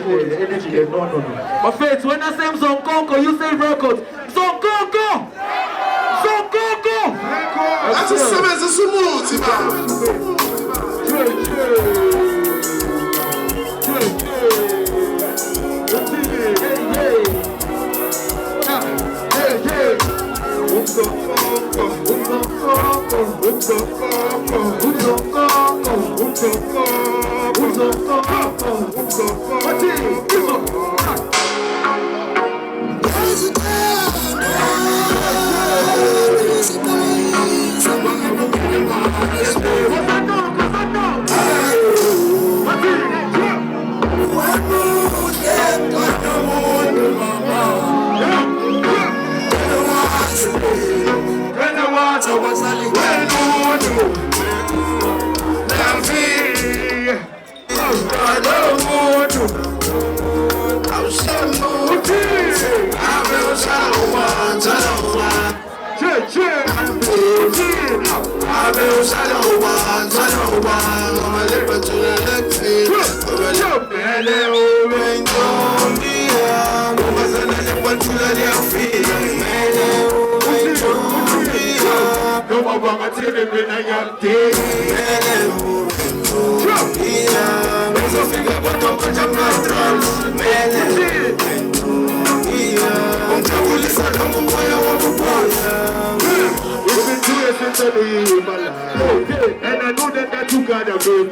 Energy, no. But Faith, when I say Zonkonko, you say records. Zonkonko! Zonkonko! That's a seven, it's a smooth, man. And I know that you got a good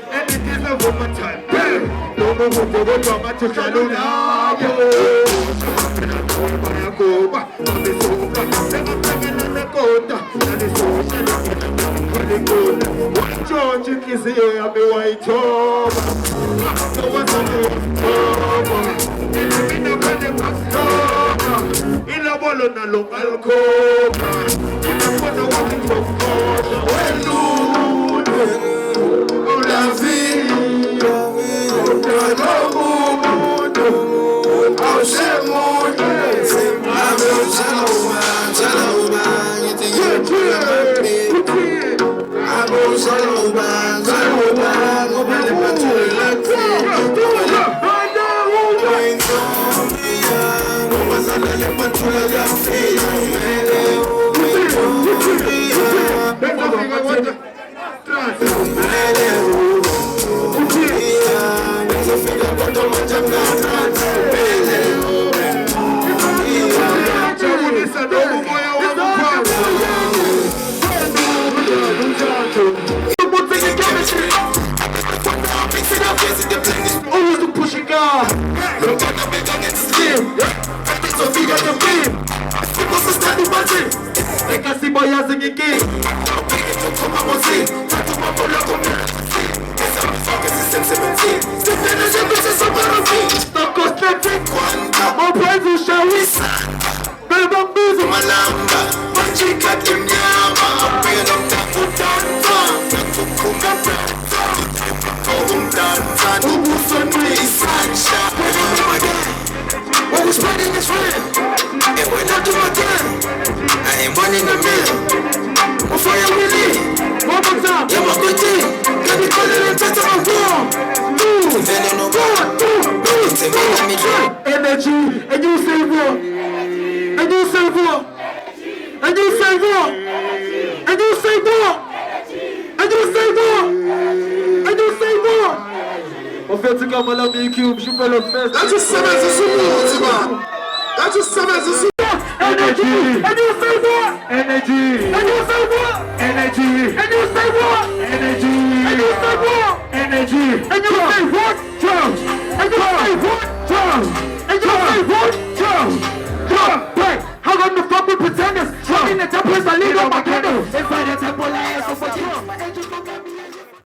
and it is over my time. Don't know what to do, I'm to shadow now. George is here, I'll be white top. So what's on in a ball on a local coat. In a photo walking from God. Well, la vie, energy, and you say what? And you say what? And you say what? And you say what? And you say what? And you say what? En fait, c'est comme la BQ, je fais le fest. That's just seven, it's a man. That's just seven, it's a energy. And you say what? Energy. And you say what? Energy. And you say what? Energy. And you say what? Energy. And you say what?